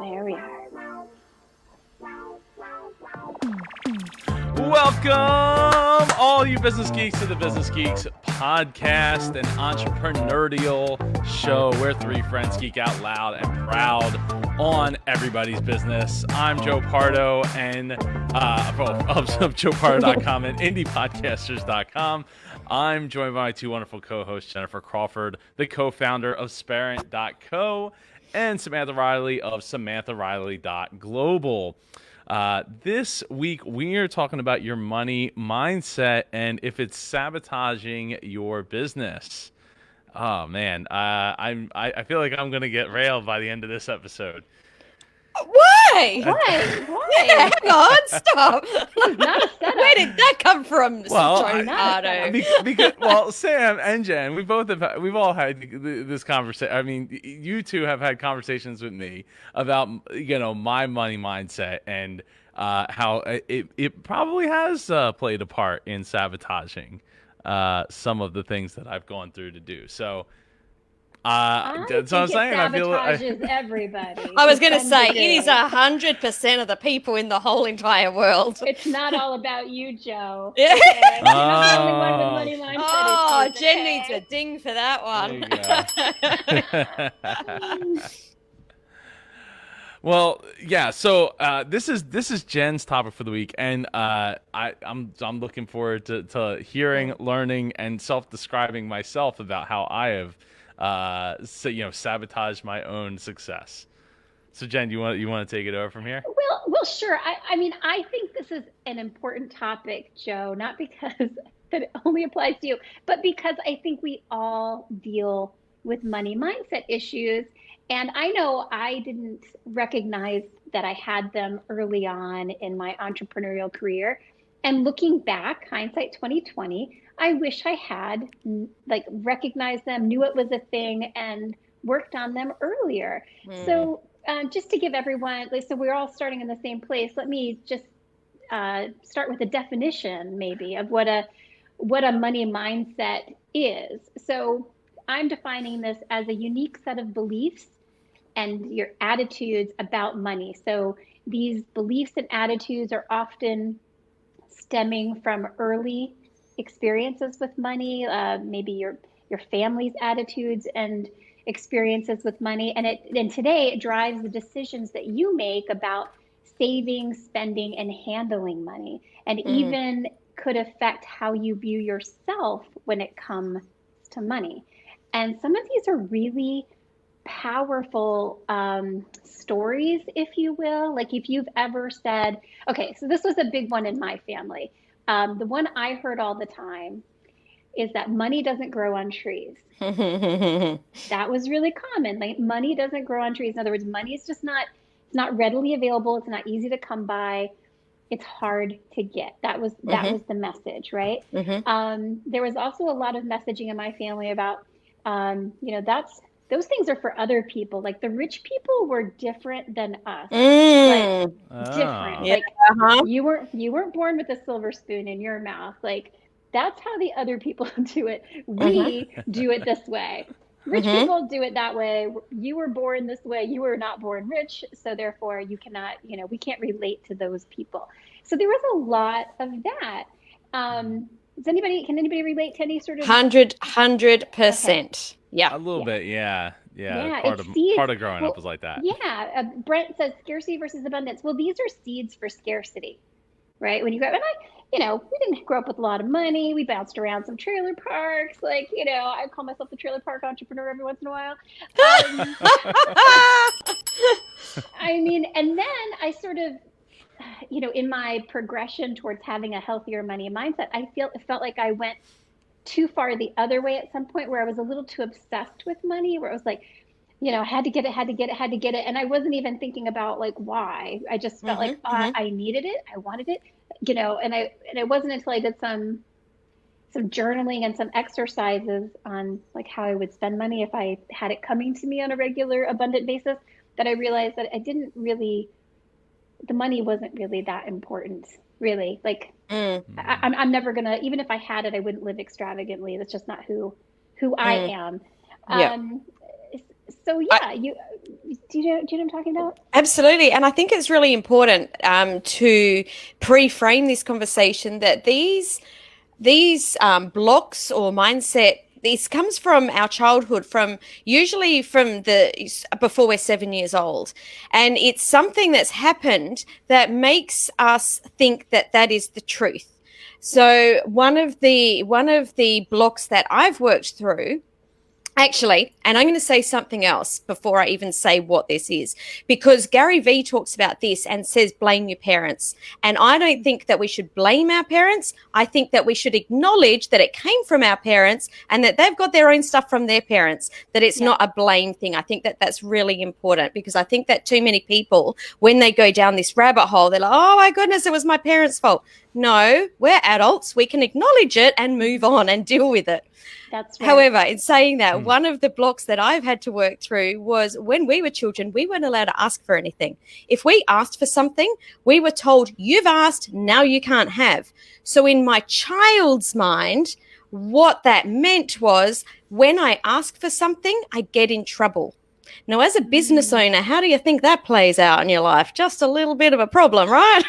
Here we are. Welcome, all you business geeks, to the Business Geeks podcast, an entrepreneurial show where three friends geek out loud and proud on everybody's business. I'm Joe Pardo, and of JoePardo.com and IndiePodcasters.com. I'm joined by my two wonderful co-hosts, Jennifer Crawford, the co-founder of Sparent.co, and Samantha Riley of SamanthaRiley.global. This week, we are talking about your money mindset and if it's sabotaging your business. Oh, man. I feel like I'm going to get railed by the end of this episode. Why? Why? Yeah, hang on, stop. Not a setup. Where did that come from, Well, Joe Pardo? Because Sam and Jen, we've all had this conversation. I mean, you two have had conversations with me about, my money mindset and how it probably has played a part in sabotaging some of the things that I've gone through to do. So, that's what I'm saying. I feel sabotages everybody. I was going to say, it is 100% of the people in the whole entire world. It's not all about you, Joe. Yeah. Okay? You're not the only one with money mindset Oh, issues, Jen okay? needs a ding for that one. There you go. Well, yeah. So this is Jen's topic for the week, and I'm looking forward to hearing, learning, and self-describing myself about how I have sabotaged my own success. So Jen, you want to take it over from here? Well, sure. I mean, I think this is an important topic, Joe, not because that it only applies to you, but because I think we all deal with money mindset issues. And I know I didn't recognize that I had them early on in my entrepreneurial career. And looking back, hindsight 2020, I wish I had recognized them, knew it was a thing, and worked on them earlier. So just to give everyone, so we're all starting in the same place. Let me just start with a definition, maybe, of what a money mindset is. So I'm defining this as a unique set of beliefs and your attitudes about money. So these beliefs and attitudes are often stemming from early experiences with money, maybe your family's attitudes and experiences with money. And today it drives the decisions that you make about saving, spending, and handling money, and even could affect how you view yourself when it comes to money. And some of these are really powerful stories, if you will. Like if you've ever said, okay, so this was a big one in my family. The one I heard all the time is that money doesn't grow on trees. That was really common. Like money doesn't grow on trees. In other words, money is just it's not readily available. It's not easy to come by. It's hard to get. That was the message, right? There was also a lot of messaging in my family about, those things are for other people. Like the rich people were different than us. Different. Yeah. Like you weren't born with a silver spoon in your mouth. Like that's how the other people do it. We do it this way. Rich people do it that way. You were born this way. You were not born rich. So therefore you cannot, we can't relate to those people. So there was a lot of that. Can anybody relate to any sort of 100%. Okay. Yeah. A little bit. Yeah. Part of growing up was like that. Yeah. Brent says scarcity versus abundance. Well, these are seeds for scarcity, right? When you grow up, we didn't grow up with a lot of money. We bounced around some trailer parks. I call myself the trailer park entrepreneur every once in a while. And then I sort of, in my progression towards having a healthier money mindset, it felt like I went too far the other way at some point, where I was a little too obsessed with money, where I was like, I had to get it. And I wasn't even thinking about why. I just felt I needed it. I wanted it, and it wasn't until I did some journaling and some exercises on how I would spend money if I had it coming to me on a regular, abundant basis, that I realized that the money wasn't really that important, really. I'm never gonna, even if I had it, I wouldn't live extravagantly. That's just not who I am. Yeah. So yeah, Do you know what I'm talking about? Absolutely. And I think it's really important to pre-frame this conversation that these blocks or mindset, this comes from our childhood, from usually from the before we're 7 years old, and it's something that's happened that makes us think that that is the truth. So one of the blocks that I've worked through, actually, and I'm going to say something else before I even say what this is, because Gary Vee talks about this and says, blame your parents. And I don't think that we should blame our parents. I think that we should acknowledge that it came from our parents and that they've got their own stuff from their parents, that it's not a blame thing. I think that that's really important, because I think that too many people, when they go down this rabbit hole, they're like, oh my goodness, it was my parents' fault. No, we're adults. We can acknowledge it and move on and deal with it. That's right. However, in saying that, one of the blocks that I've had to work through was when we were children, we weren't allowed to ask for anything. If we asked for something, we were told, you've asked, now you can't have. So in my child's mind, what that meant was when I ask for something, I get in trouble. Now, as a business owner, how do you think that plays out in your life? Just a little bit of a problem, right?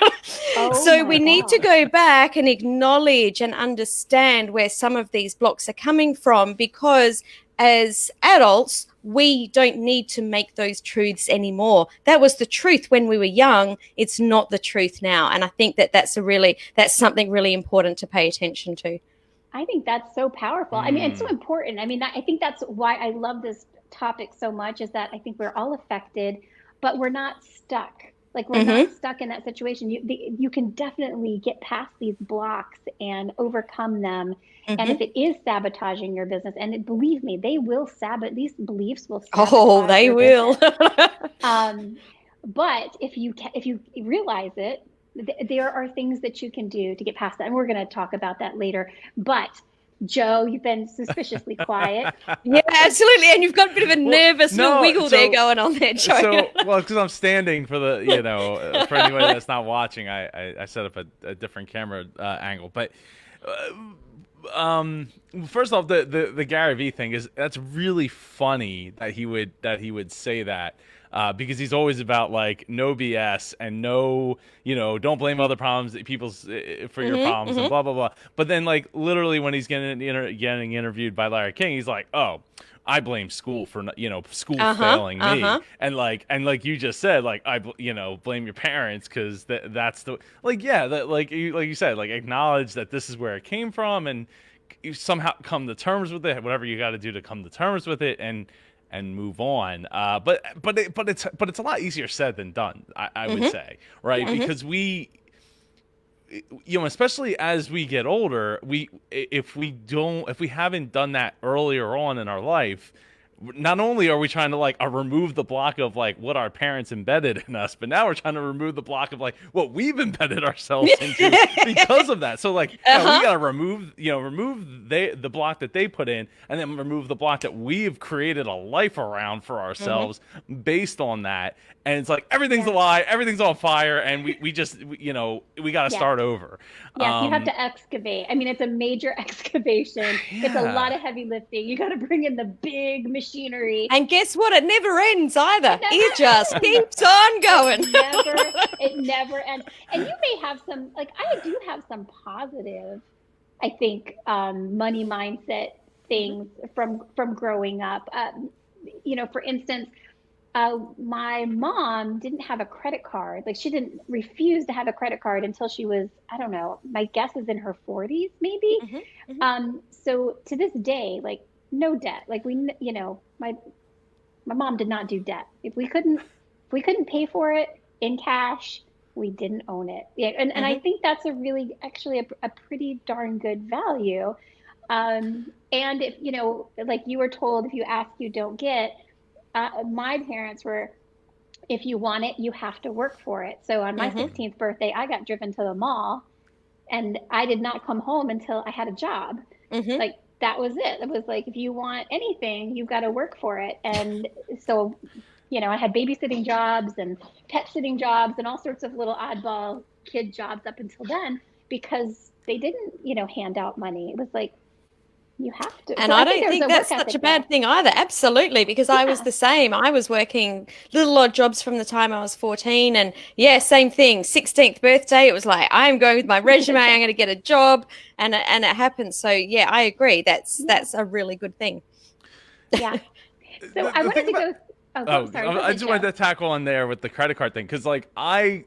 So we need to go back and acknowledge and understand where some of these blocks are coming from, because as adults, we don't need to make those truths anymore. That was the truth when we were young. It's not the truth now. And I think that that's something really important to pay attention to. I think that's so powerful. I mean, it's so important. I mean, I think that's why I love this topic so much, is that I think we're all affected, but we're not stuck. Like, we're not stuck in that situation. You can definitely get past these blocks and overcome them. And if it is sabotaging your business, and believe me, they will these beliefs will sabotage they your will. But if you realize it, there are things that you can do to get past that. And we're going to talk about that later. But Joe, you've been suspiciously quiet. Yeah, absolutely. And you've got a bit of a nervous little wiggle there going on there, Joe. Because I'm standing for the, for anybody that's not watching, I set up a different camera angle. But first off, the Gary Vee thing that's really funny that he would say that. Because he's always about like no BS and no, don't blame other problems for your problems and blah blah blah. But then like literally when he's getting interviewed by Larry King, he's like, oh, I blame school for school failing me, and like you just said, like I blame your parents because that's the like like you said, like acknowledge that this is where it came from and you somehow come to terms with it, whatever you got to do to come to terms with it and move on. But it's a lot easier said than done, I would say, right? Because we, especially as we get older, if we haven't done that earlier on in our life, not only are we trying to like remove the block of like what our parents embedded in us, but now we're trying to remove the block of like what we've embedded ourselves into because of that. So like we gotta remove the block that they put in, and then remove the block that we've created a life around for ourselves based on that. And it's like everything's a lie, everything's on fire, and we just we gotta start over. Yes, you have to excavate. I mean, it's a major excavation. It's a lot of heavy lifting. You got to bring in the big machinery. And guess what? It never ends either. It just keeps on going. It never ends. And you may have some, like I do have some positive, I think, money mindset things from growing up. For instance, my mom didn't have a credit card. Like, she didn't refuse to have a credit card until she was, I don't know, my guess is in her 40s, maybe. So to this day, like, no debt. Like, my mom did not do debt. If we couldn't pay for it in cash, we didn't own it. Yeah, and I think that's actually a pretty darn good value. And if like you were told, if you ask, you don't get. My parents were, if you want it, you have to work for it. So on my 16th birthday, I got driven to the mall, and I did not come home until I had a job. Like, that was it. It was like, if you want anything, you've got to work for it. And so, I had babysitting jobs and pet sitting jobs and all sorts of little oddball kid jobs up until then, because they didn't, hand out money. It was like, You have to. And So I think don't there's think a that's work such a ethic bad there. thing either. Absolutely, because I was Yeah. the same. I was working little odd jobs from the time I was 14. And yeah, same thing. 16th birthday, it was like, I'm going with my resume, I'm going to get a job. And it happened. So yeah, I agree. Yeah. That's a really good thing. Yeah. So I The wanted thing to about go. Oh, Oh, sorry. Go I ahead, just wanted Joe. to tackle on there with the credit card thing because, like, I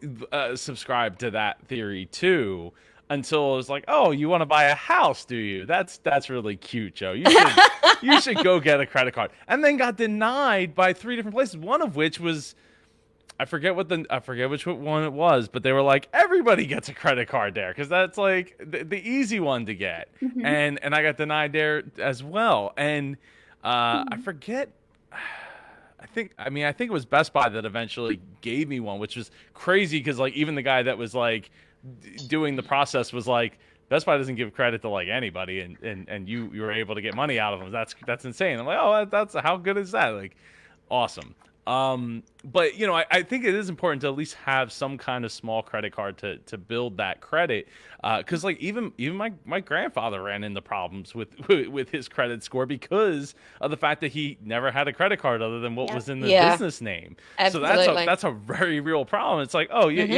subscribe to that theory too. Until it was like, oh, you want to buy a house, do you? That's really cute, Joe. You should go get a credit card, and then got denied by 3 different places. One of which was I forget which one it was, but they were like everybody gets a credit card there because that's like the easy one to get, Hmm. and I got denied there as well, and I Hmm. forget. I think it was Best Buy that eventually gave me one, which was crazy because like even the guy that was like doing the process was like Best Buy doesn't give credit to like anybody, and you were able to get money out of them. That's insane. I'm like, oh, that's how good is that? Like, awesome. But I think it is important to at least have some kind of small credit card to build that credit. Because like even my grandfather ran into problems with his credit score because of the fact that he never had a credit card other than what Yep. was in the Yeah, business name. So absolutely. that's a very real problem. It's like, oh, Hmm.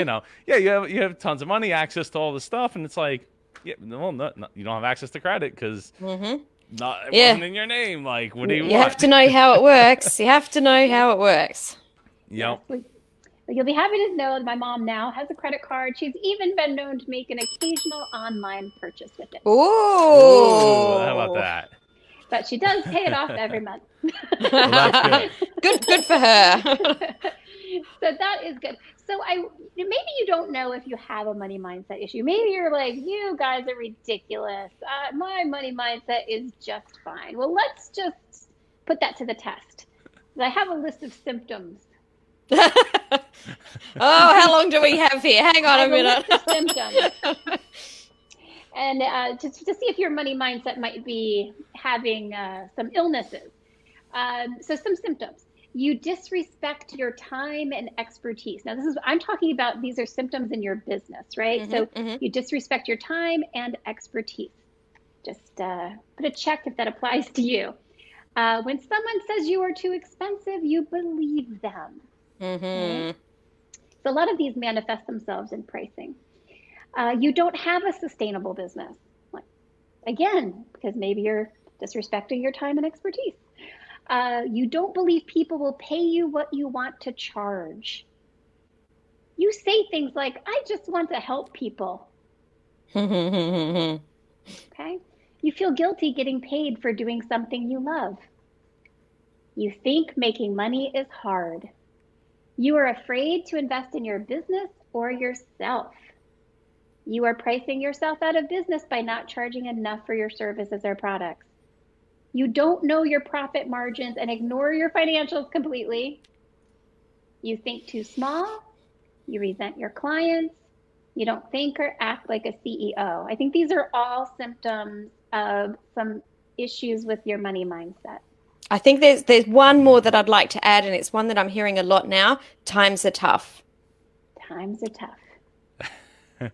yeah, you have tons of money, access to all this stuff, and it's like, yeah, well, no, you don't have access to credit because Hmm. it Yeah. wasn't in your name. Like, what do you You have want? to know how it works. You have to know Yes. how it works. Yes. Yep. You'll be happy to know that my mom now has a credit card. She's even been known to make an occasional online purchase with it. Ooh, how about Ooh. that? But she does pay it off every month. Well, that's good. Good for her. So that is good. So maybe you don't know if you have a money mindset issue. Maybe you're like, you guys are ridiculous. My money mindset is just fine. Well, let's just put that to the test. I have a list of symptoms. Oh, how long do we have here? Hang on I a have a minute. list of symptoms. And to see if your money mindset might be having some illnesses. So some symptoms. You disrespect your time and expertise. Now, I'm talking about, these are symptoms in your business, right? Hmm. So Hmm. you disrespect your time and expertise. Just put a check if that applies to you. When someone says you are too expensive, you believe them, right? Hmm. So a lot of these manifest themselves in pricing. You don't have a sustainable business. Like, again, because maybe you're disrespecting your time and expertise. You don't believe people will pay you what you want to charge. You say things like, I just want to help people. Hmm. Okay. You feel guilty getting paid for doing something you love. You think making money is hard. You are afraid to invest in your business or yourself. You are pricing yourself out of business by not charging enough for your services or products. You don't know your profit margins and ignore your financials completely. You think too small. You resent your clients. You don't think or act like a CEO. I think these are all symptoms of some issues with your money mindset. I think there's one more that I'd like to add, and it's one that I'm hearing a lot now. Times are tough. Times are tough.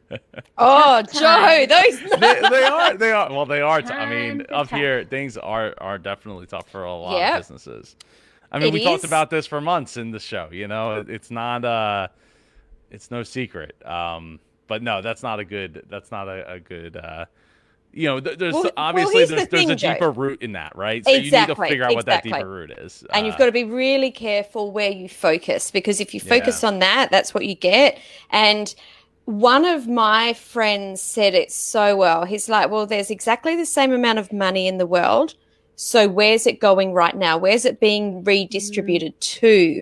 Oh, Tough Joe, times. those. They are. Well, they are. I mean, Times are up tough. here, things are definitely tough for a lot of Yeah, businesses. I mean, it we talked is. about this for months in the show. It's not it's no secret. But no, that's not a good. That's not a good. There's Well, obviously here's the there's a thing, Joe. deeper root in that, right? So you need to Exactly, figure out what that exactly. deeper root is. And you've got to be really careful where you focus, because if you Yeah. focus on that, that's what you get. And one of my friends said it so well. He's like, well, there's exactly the same amount of money in the world. So where's it going right now? Where's it being Mm, redistributed to?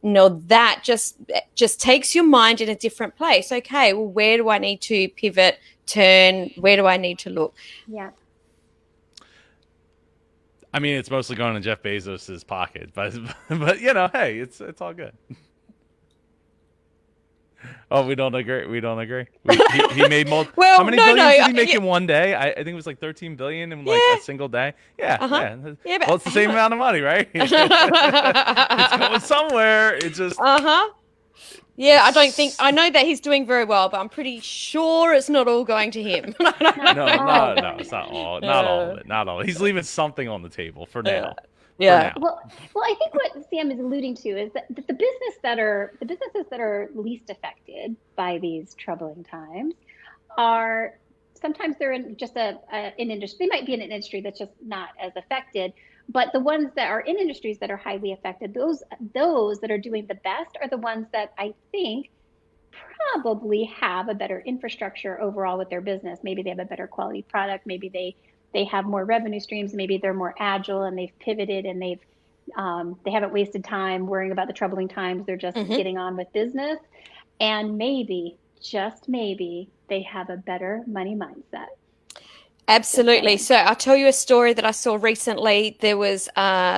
No, that just takes your mind in a different place. Okay, well, where do I need to pivot, turn? Where do I need to look? yeah. I mean, it's mostly going in Jeff Bezos's pocket, but hey, it's all good. Oh, we don't agree. We don't agree. He made how Well, many no, billions did he make yeah, in one day? I think it was like 13 billion in like a yeah, single day. Yeah, uh-huh. yeah. Yeah, Well, but it's the hang same on. amount of money, right? It's going somewhere. It just Uh-huh. Yeah, I know that he's doing very well, but I'm pretty sure it's not all going to him. Not all No, going it's to not him. all, not all of it, not all. He's leaving something on the table for Yeah. now. For Yeah. now. Well, I think what Sam is alluding to is that the businesses that are least affected by these troubling times are sometimes they're in just an industry. They might be in an industry that's just not as affected, but the ones that are in industries that are highly affected, those that are doing the best are the ones that I think probably have a better infrastructure overall with their business. Maybe they have a better quality product. Maybe they have more revenue streams. Maybe they're more agile and they've pivoted and they haven't wasted time worrying about the troubling times. They're just Mm-hmm. getting on with business. And maybe, just maybe, they have a better money mindset. Absolutely. So I'll tell you a story that I saw recently. There was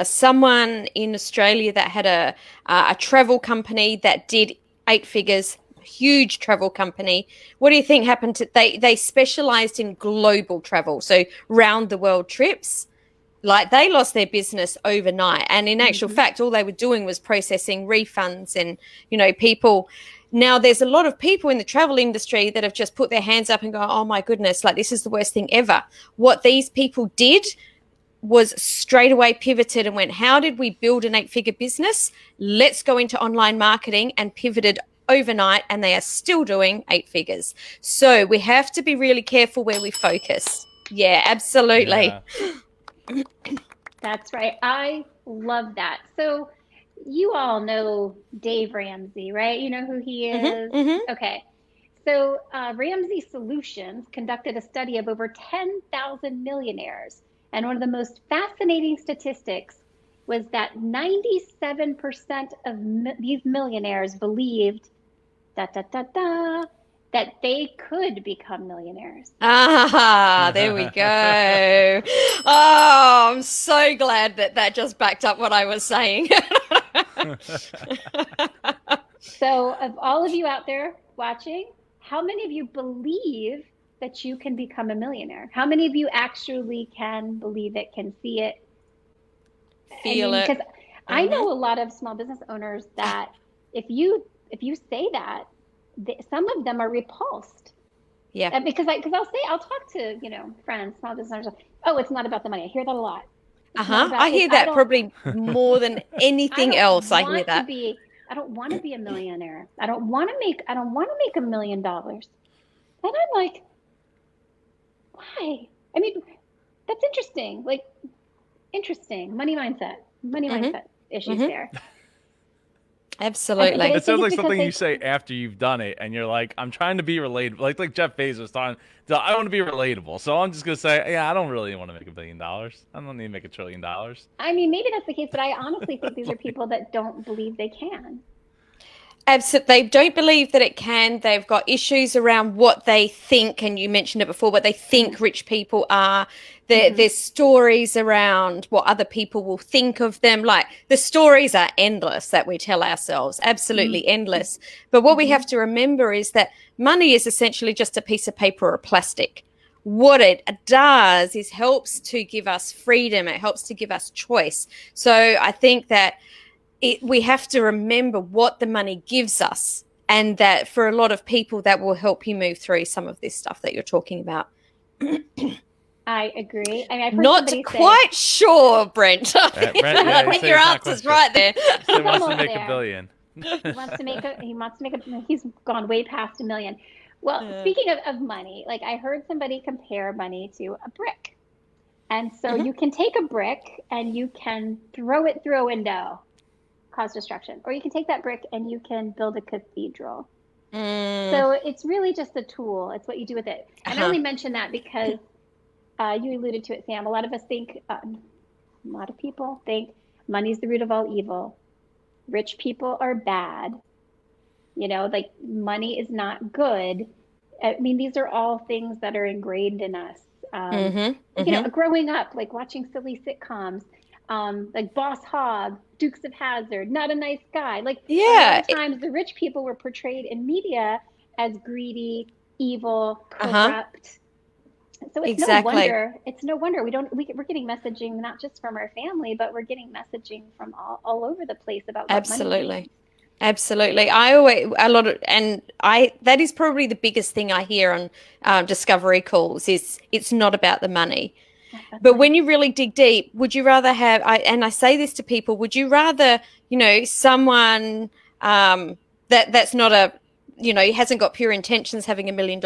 someone in Australia that had a travel company that did 8 figures, huge travel company. What do you think happened to they specialized in global travel, so round the world trips. Like they lost their business overnight, and in actual Mm-hmm. fact all they were doing was processing refunds. And people, now there's a lot of people in the travel industry that have just put their hands up and go, oh my goodness, like this is the worst thing ever. What these people did was straight away pivoted and went, how did we build an 8-figure business? Let's go into online marketing, and pivoted overnight, and they are still doing 8 figures. So we have to be really careful where we focus. Yeah, absolutely. Yeah. That's right. I love that. So you all know Dave Ramsey, right? You know who he is? Mm-hmm, mm-hmm. Okay. So Ramsey Solutions conducted a study of over 10,000 millionaires. And one of the most fascinating statistics was that 97% of these millionaires believed da, da, da, da, that they could become millionaires. Ah, there we go. Oh, I'm so glad that just backed up what I was saying. So, of all of you out there watching, how many of you believe that you can become a millionaire? How many of you actually can believe it, can see it? I Feel mean, it. because I know a lot of small business owners that if you say that, some of them are repulsed. Yeah. Because I'll talk to friends, small business owners. Oh, it's not about the money. I hear that a lot. It's not about I it. hear that probably more than I anything don't else. I hear want to that. be. I don't want to be a millionaire. I don't want to make $1 million. And I'm like, why? I mean, that's interesting. Like, interesting money Mm-hmm. mindset issues Mm-hmm. there. Absolutely. It sounds like something you say after you've done it, and you're like, "I'm trying to be relatable." Like Jeff Bezos talking, I want to be relatable, so I'm just gonna say, "Yeah, I don't really want to make $1 billion. I don't need to make $1 trillion." I mean, maybe that's the case, but I honestly think these are people that don't believe they can. Absolutely. They don't believe that it can. They've got issues around what they think, and you mentioned it before, what they think rich people are. There's stories around what other people will think of them. Like the stories are endless that we tell ourselves, absolutely endless. But what we have to remember is that money is essentially just a piece of paper or plastic. What it does is helps to give us freedom. It helps to give us choice. So I think that we have to remember what the money gives us, and that for a lot of people that will help you move through some of this stuff that you're talking about. I agree. I mean, I've heard Not somebody quite sure, Brent. Brent, yeah, I think your answer's right there. He wants to almost make $1 there. billion. He wants to make he's gone way past $1 million. Well, speaking of money, like I heard somebody compare money to a brick. And so you can take a brick and you can throw it through a window, cause destruction. Or you can take that brick and you can build a cathedral. So it's really just a tool. It's what you do with it. And I only mention that because you alluded to it, Sam. A lot of us think, a lot of people think money's the root of all evil. Rich people are bad. Like money is not good. I mean, these are all things that are ingrained in us. Growing up, like watching silly sitcoms, like Boss Hogg, Dukes of Hazzard, Not a Nice Guy. Like a lot of times the rich people were portrayed in media as greedy, evil, corrupt. So it's no wonder we're getting messaging not just from our family, but we're getting messaging from all over the place about what money means. Absolutely. I always a lot of, and I that is probably the biggest thing I hear on discovery calls is it's not about the money. Not about the But when money. you really dig deep, would you rather have, and I say this to people, would you rather, someone that's not hasn't got pure intentions having $1 million,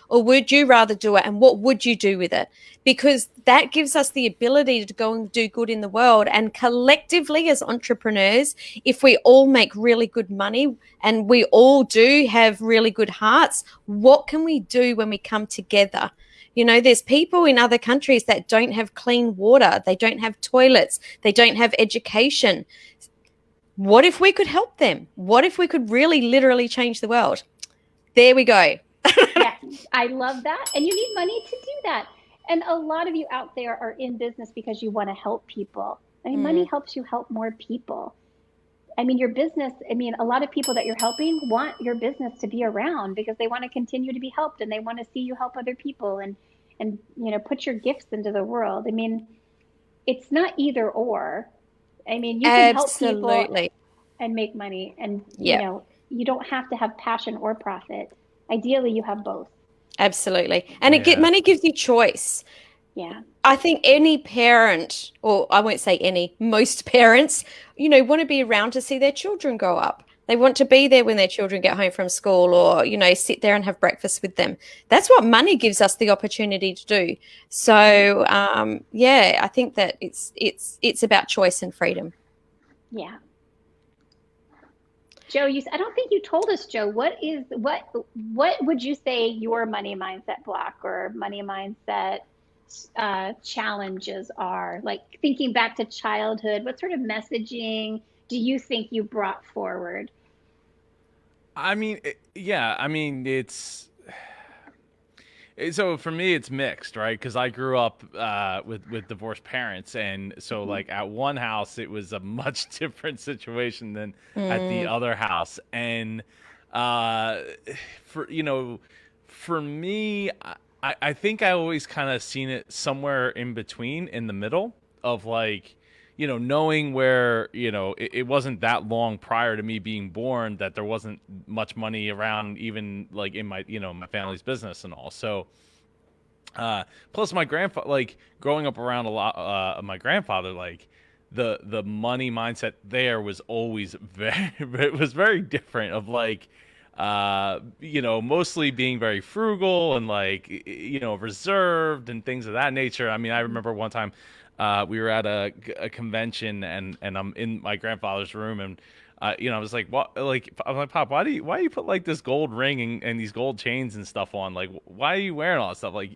or would you rather do it? And what would you do with it? Because that gives us the ability to go and do good in the world. And collectively, as entrepreneurs, if we all make really good money and we all do have really good hearts, what can we do when we come together? There's people in other countries that don't have clean water, they don't have toilets, they don't have education. What if we could help them? What if we could really literally change the world? There we go. Yes, I love that. And you need money to do that. And a lot of you out there are in business because you want to help people. I mean, money Mm, helps you help more people. I mean, your business, I mean, a lot of people that you're helping want your business to be around because they want to continue to be helped and they want to see you help other people and put your gifts into the world. I mean, it's not either or. I mean, you can help people absolutely. and make money and Yeah, you don't have to have passion or profit. Ideally, you have both. absolutely. And Yeah. money gives you choice. Yeah. I think any parent, or I won't say any, most parents, want to be around to see their children grow up. They want to be there when their children get home from school or, sit there and have breakfast with them. That's what money gives us the opportunity to do. So, yeah, I think that it's about choice and freedom. Yeah. Joe, I don't think you told us, Joe, what would you say your money mindset block or money mindset challenges are? Like thinking back to childhood, what sort of messaging do you think you brought forward? I mean, yeah. I mean, so for me, it's mixed, right? Because I grew up with divorced parents, and so Mhm. like at one house, it was a much different situation than at the Mm, other house, and uh, for for me, I think I always kind of seen it somewhere in between, in the middle of like knowing where, it wasn't that long prior to me being born that there wasn't much money around, even like in my, my family's business and all. So, plus my grandfather, like growing up around a lot of my grandfather, like the money mindset there was always very, it was very different of like, mostly being very frugal and like, reserved and things of that nature. I mean, I remember one time, we were at a convention and I'm in my grandfather's room and I was like, what? Like, I'm like, Pop, why do you put like this gold ring and these gold chains and stuff on? Like, why are you wearing all that stuff? Like,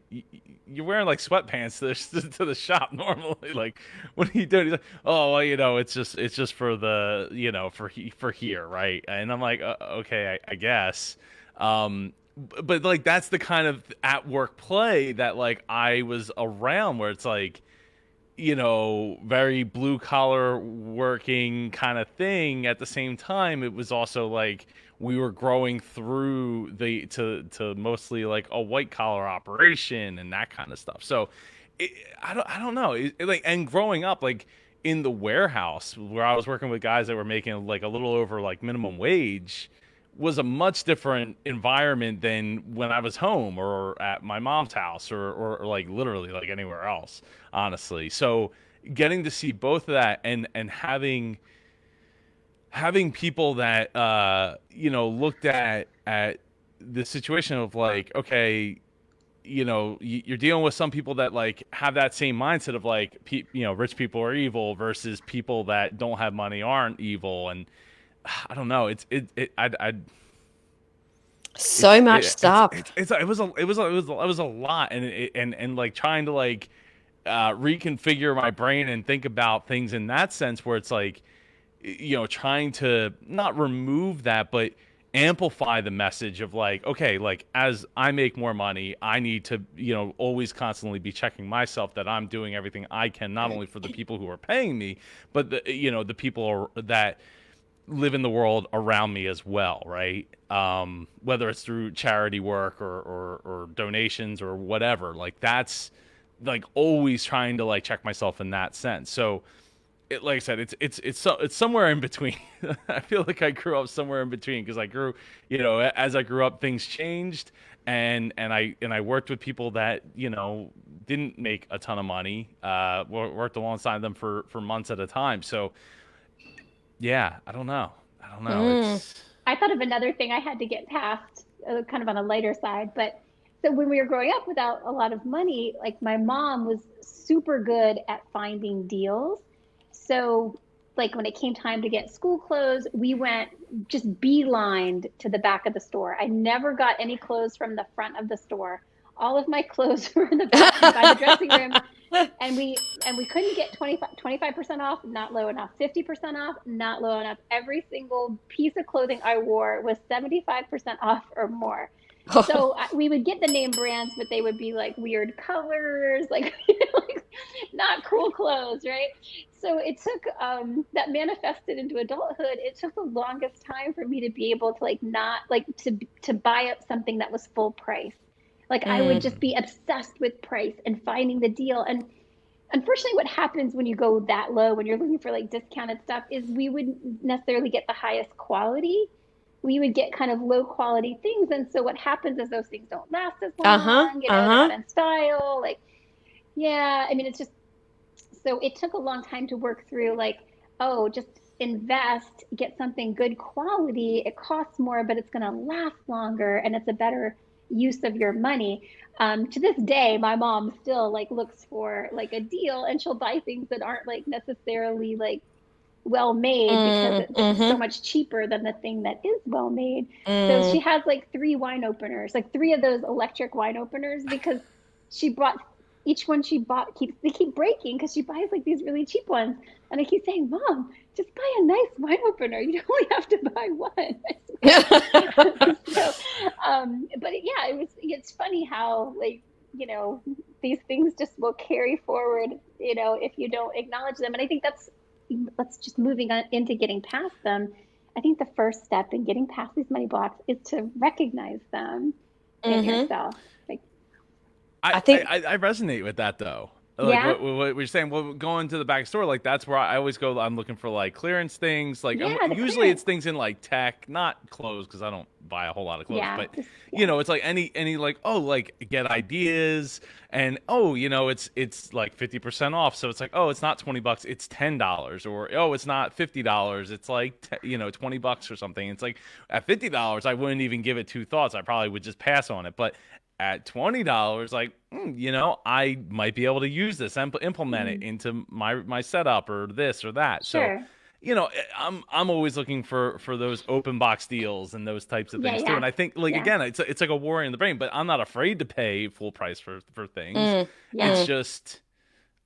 you're wearing like sweatpants to to the shop normally. Like, what are you doing? He's like, oh, well, it's just for the, for here, right? And I'm like, okay, I guess. But like that's the kind of at work play that like I was around where it's like very blue collar working kind of thing. At the same time, it was also like we were growing through to mostly like a white collar operation and that kind of stuff. So it, I don't know. Like, and growing up like in the warehouse where I was working with guys that were making like a little over like minimum wage was a much different environment than when I was home or at my mom's house or like literally like anywhere else, honestly. So getting to see both of that and having people that looked at the situation of like, okay, you're dealing with some people that like have that same mindset of like rich people are evil versus people that don't have money aren't evil. And I don't know. I so much stuff. it was a lot, and like trying to like reconfigure my brain and think about things in that sense where it's like trying to not remove that but amplify the message of like, okay, like as I make more money, I need to always constantly be checking myself that I'm doing everything I can, not only for the people who are paying me but the people that live in the world around me as well, right? Whether it's through charity work or donations or whatever, like that's like always trying to like check myself in that sense. So like I said, it's somewhere in between. I feel like I grew up somewhere in between because I grew, as I grew up, things changed, and I worked with people that didn't make a ton of money. Worked alongside them for months at a time. So yeah, I don't know. I don't know. Mm. It's I thought of another thing I had to get past, kind of on a lighter side. But so when we were growing up without a lot of money, like my mom was super good at finding deals. So like when it came time to get school clothes, we went just beelined to the back of the store. I never got any clothes from the front of the store. All of my clothes were in the back by the dressing room, and we couldn't get 25% off, not low enough, 50% off, not low enough. Every single piece of clothing I wore was 75% off or more. So we would get the name brands, but they would be like weird colors, like, like not cool clothes, right? So it took, that manifested into adulthood. It took the longest time for me to be able to like not like to buy up something that was full price. Like I would just be obsessed with price and finding the deal. And unfortunately, what happens when you go that low, when you're looking for like discounted stuff, is we wouldn't necessarily get the highest quality. We would get kind of low quality things. And so what happens is those things don't last as Uh-huh. long, they're Uh-huh. not in style. Like, yeah, I mean, it's just, so it took a long time to work through like, oh, just invest, get something good quality. It costs more, but it's going to last longer and it's a better use of your money. To this day, my mom still like looks for like a deal, and she'll buy things that aren't like necessarily like well made because it's so Mm-hmm. much cheaper than the thing that is well made. So she Mm. has like three wine openers, like three of those electric wine openers, because she bought each one she bought keeps they keep breaking because she buys like these really cheap ones. And I keep saying, Mom, just buy a nice wine opener. You only have to buy one. I swear. So, but yeah, it's funny how like, these things just will carry forward, if you don't acknowledge them. And I think let's just moving on into getting past them. I think the first step in getting past these money blocks is to recognize them in Mm-hmm. yourself. Like, I think, I resonate with that though. Like yeah, what you're saying, well, going to the back store, like that's where I always go. I'm looking for like clearance things, like yeah, the usually it's clearance. things in like tech, not clothes, because I don't buy a whole lot of clothes. Yeah, But just yeah, it's like any like like get ideas, and it's like 50% off, so it's like it's not $20, it's $10, or it's not $50, it's like $20 or something. It's like at $50, I wouldn't even give it two thoughts. I probably would just pass on it, but at $20, like I might be able to use this and implement it mm, into my setup or this or that. So, sure, I'm always looking for those open box deals and those types of yeah, things too. yeah, And I think like yeah, again, it's like a war in the brain, but I'm not afraid to pay full price for things. mm, It's yeah. mm. just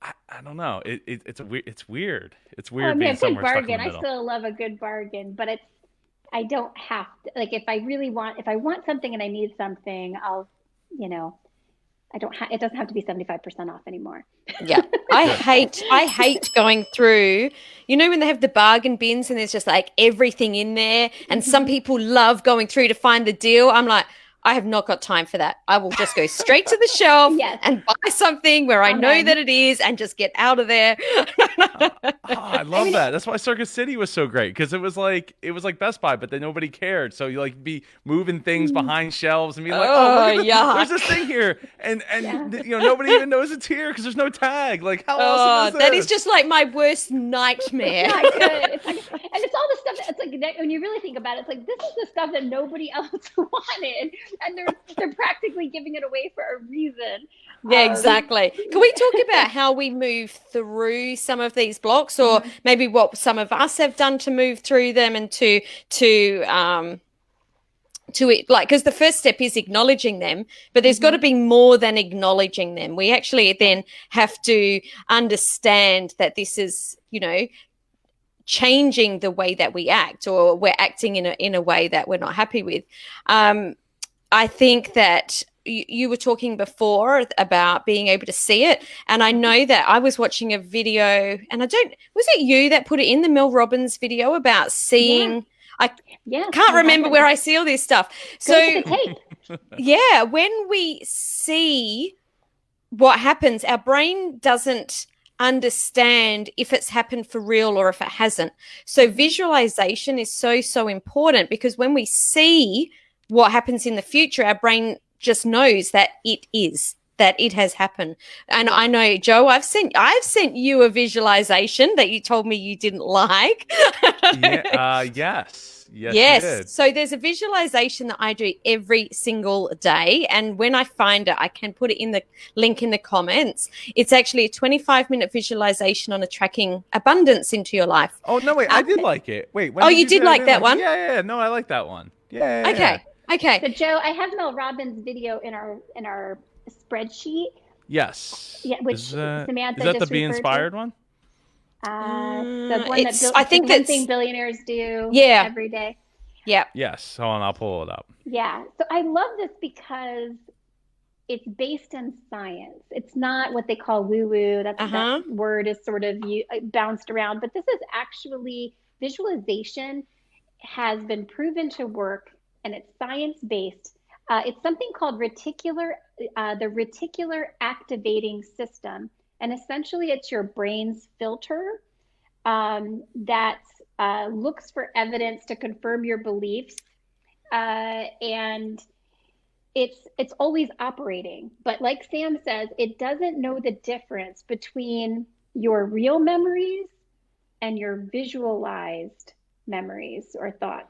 I don't know. It's weird. It's Oh, I weird mean, being a good somewhere stuck in the bargain. I middle. still love a good bargain, but I don't have to, like, if I want something and I need something, you know, it doesn't have to be 75% off anymore. Yeah. I hate going through, when they have the bargain bins and there's just like everything in there, and some Hmm. people love going through to find the deal. I'm like, I have not got time for that. I will just go straight to the shelf Yes, and buy something where I know that amen. it is and just get out of there. I I love mean, that. That's why Circus City was so great, because it was like Best Buy, but then nobody cared. So you like be moving things mm, behind shelves and being like, "Oh, look Oh, at this! There's this yuck. thing here," and yeah. nobody even knows it's here because there's no tag. Like, how awesome is Oh, that is this? just like my worst It's nightmare. not good. It's not good. And it's all the stuff it's like when you really think about it, it's like this is the stuff that nobody else wanted, and they're practically giving it away for a reason. Yeah, exactly. Can we talk Yeah. about how we move through some of these blocks, or Mhm. maybe what some of us have done to move through them, and to it, like, because the first step is acknowledging them, but there's got to Mhm. be more than acknowledging them. We actually Yeah. then have to understand that this is, changing the way that we act, or we're acting in a way that we're not happy with. Um, I think that you were talking before about being able to see it. And I Mhm. know that I was watching a video, and was it you that put it in, the Mel Robbins video about Yeah. seeing? I Yes. can't You have remember where to I see all this stuff. go to So, the tape. yeah, when we see what happens, our brain doesn't understand if it's happened for real or if it hasn't. So visualization is so important, because when we see what happens in the future, our brain just knows that it has happened. And I know, Joe, I've sent you a visualization that you told me you didn't like. Yes, you Yes. did. So there's a visualization that I do every single day. And when I find it, I can put it in the link in the comments. It's actually a 25-minute visualization on attracting abundance into your life. Oh no, wait, I did like it. Wait, when Oh, did you say did I like didn't that one? Yeah, no, I like that one. Yeah. Okay. So Joe, I have Mel Robbins' video in our spreadsheet. Yes. Yeah, which Samantha is that the just Be referred Inspired to. one? The one that I think one it's thing billionaires do every day. Yeah. Yes. Hold on, I'll pull it up. Yeah. So I love this because it's based in science. It's not what they call woo-woo. That word is sort of bounced around, but this is actually visualization has been proven to work, and it's science-based. It's something called the reticular activating system, and essentially it's your brain's filter that looks for evidence to confirm your beliefs, and it's always operating. But like Sam says, it doesn't know the difference between your real memories and your visualized memories or thoughts.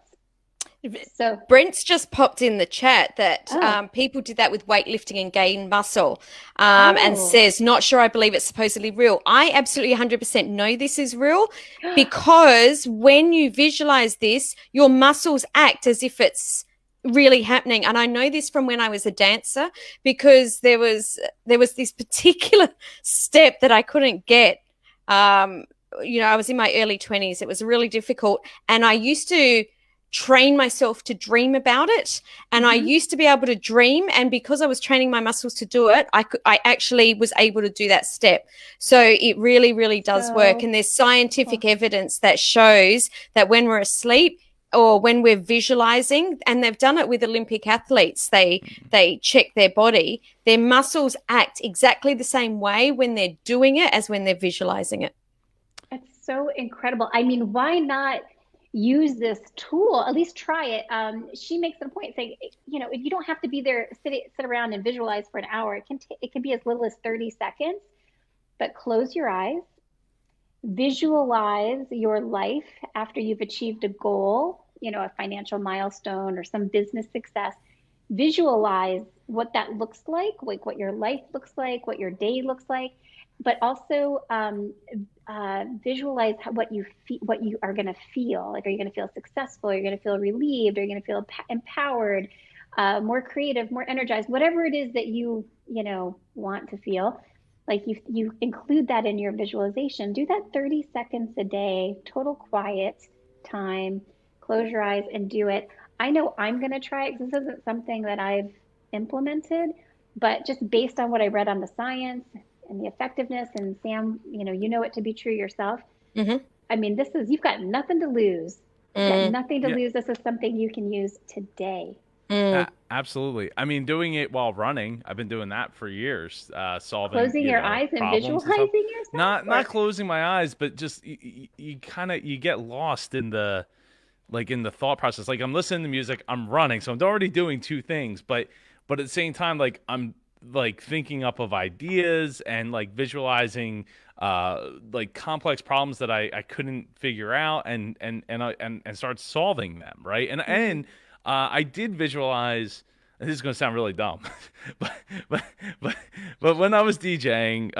So Brent's just popped in the chat that people did that with weightlifting and gain muscle, and says, not sure I believe it's supposedly real. I absolutely 100% know this is real, because when you visualize this, your muscles act as if it's really happening. And I know this from when I was a dancer, because there was this particular step that I couldn't get. I was in my early 20s. It was really difficult. And I used to train myself to dream about it, and I used to be able to dream, and because I was training my muscles to do it, I actually was able to do that step. So it really does work, and there's scientific evidence that shows that when we're asleep or when we're visualizing, and they've done it with Olympic athletes, they check their body, their muscles act exactly the same way when they're doing it as when they're visualizing it. That's so incredible. I mean, why not use this tool? At least try it. She makes a point saying, you don't have to be there, sit around and visualize for an hour. It can be as little as 30 seconds, but close your eyes, visualize your life after you've achieved a goal, a financial milestone or some business success. Visualize what that looks like what your life looks like, what your day looks like, but also visualize what you are going to feel. Like, are you going to feel successful? Are you going to feel relieved? Are you going to feel empowered, more creative, more energized? Whatever it is that you want to feel, like you include that in your visualization. Do that 30 seconds a day, total quiet time. Close your eyes and do it. I know I'm going to try it because this isn't something that I've implemented, but just based on what I read on the science and the effectiveness, and Sam, you know it to be true yourself. I mean, you've got nothing to lose. Nothing to lose. This is something you can use today. Absolutely. I mean, doing it while running, I've been doing that for years. Solving closing your eyes and visualizing yourself. Not closing my eyes, but just you get lost in the thought process. Like, I'm listening to music, I'm running, so I'm already doing two things, but at the same time, like, I'm like thinking up of ideas and like visualizing like complex problems that I couldn't figure out, and start solving them, right? And I did visualize. This is going to sound really dumb, but when I was DJing,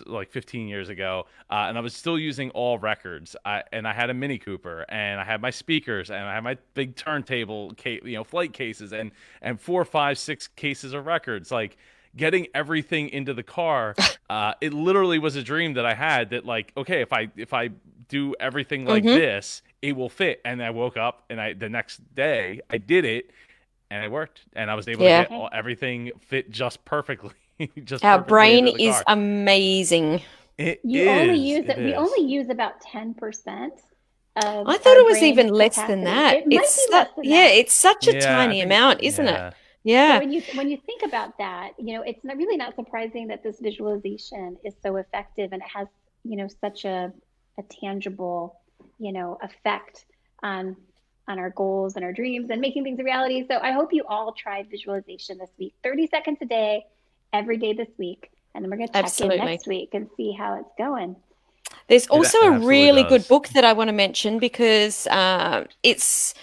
like 15 years ago, and I was still using all records, and I had a Mini Cooper, and I had my speakers, and I had my big turntable, flight cases, and 4, 5, 6 cases of records, like getting everything into the car. It literally was a dream that I had, that like, okay, if I do everything like this, it will fit. And I woke up, and the next day I did it. And it worked, and I was able to get everything fit just perfectly. Our brain is amazing. We only use about 10%. I thought it was even less than that. It might be less than that. It's such a tiny amount, isn't it? Yeah. So when you think about that, it's really not surprising that this visualization is so effective and it has, such a tangible, effect on our goals and our dreams and making things a reality. So I hope you all try visualization this week, 30 seconds a day, every day this week. And then we're going to check in Absolutely. next week and see how it's going. There's It also a absolutely really good does. book that I want to mention because it's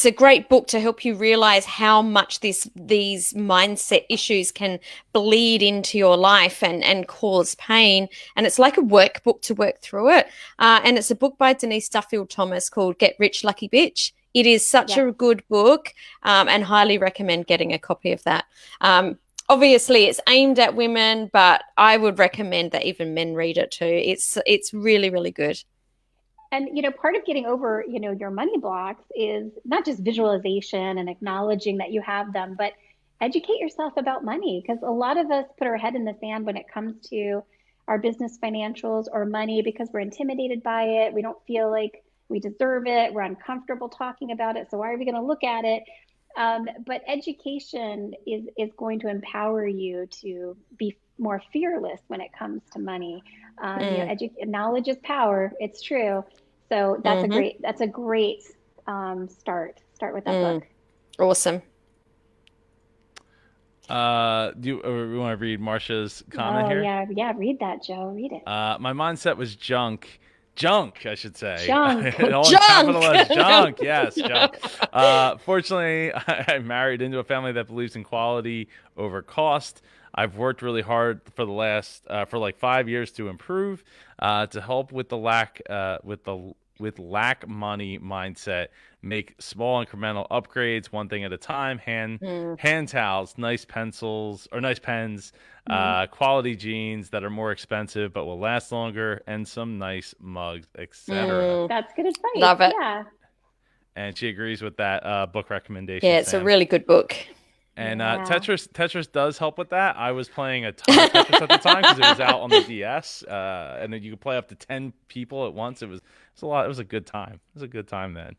a great book to help you realize how much these mindset issues can bleed into your life and cause pain. And it's like a workbook to work through it. And it's a book by Denise Duffield Thomas called Get Rich, Lucky Bitch. It is such Yes. a good book, and highly recommend getting a copy of that. Obviously it's aimed at women, but I would recommend that even men read it too. It's really, really good. And part of getting over, your money blocks is not just visualization and acknowledging that you have them, but educate yourself about money because a lot of us put our head in the sand when it comes to our business financials or money because we're intimidated by it. We don't feel like we deserve it. We're uncomfortable talking about it. So why are we going to look at it? But education is going to empower you to be more fearless when it comes to money. Knowledge is power. It's true. So that's a great start with that book. Awesome. Do you want to read Marcia's comment here? Yeah, read that, Joe. Read it. My mindset was junk, I should say. Junk. All in capital S, junk. Yes, junk. Fortunately, I married into a family that believes in quality over cost. I've worked really hard for the last for like 5 years to improve, to help with the lack money mindset. Make small incremental upgrades, one thing at a time. Hand towels, nice pencils or nice pens, quality jeans that are more expensive but will last longer, and some nice mugs, etc. That's good advice. Love it. Yeah. And she agrees with that book recommendation. Yeah, it's Sam. a really good book. And Tetris does help with that. I was playing a ton of Tetris at the time because it was out on the DS, and then you could play up to 10 people at once. It was a lot. It was a good time. It was a good time then.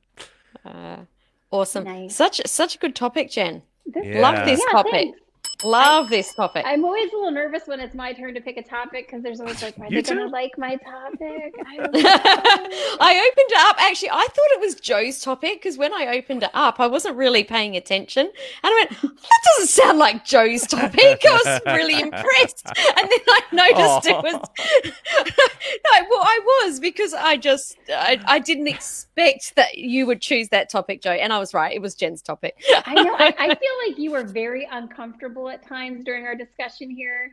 Awesome. Nice. Such a good topic, Jen. Yeah. Love this topic. Thanks. Love this topic. I'm always a little nervous when it's my turn to pick a topic because there's always like, are they going to like my topic? I don't know. I opened it up. Actually, I thought it was Joe's topic because when I opened it up, I wasn't really paying attention. And I went, that doesn't sound like Joe's topic. I was really impressed. And then I noticed it was... No, well, I was because I didn't expect that you would choose that topic, Joe. And I was right. It was Jen's topic. I know. I feel like you were very uncomfortable at times during our discussion here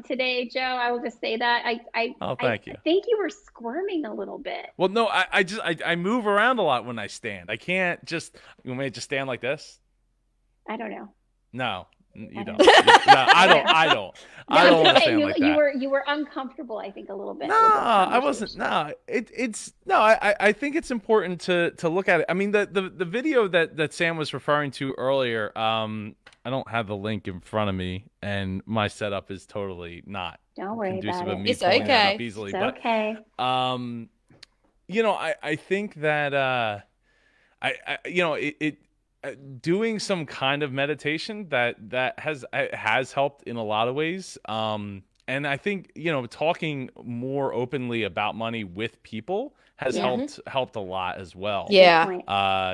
today, Joe. I will just say that. Thank you. I think you were squirming a little bit. Well, no, I move around a lot when I stand. I can't just. You want me to just stand like this? I don't know. No, you don't. No, I don't. I don't want to stand like that. You were uncomfortable, I think, a little bit. No, I wasn't. No, I think it's important to look at it. I mean, the video that Sam was referring to earlier. I don't have the link in front of me, and my setup is totally not. Don't worry about it. It's okay. Easily, it's okay. I think that doing some kind of meditation that has helped in a lot of ways. And I think, talking more openly about money with people has helped a lot as well. Yeah.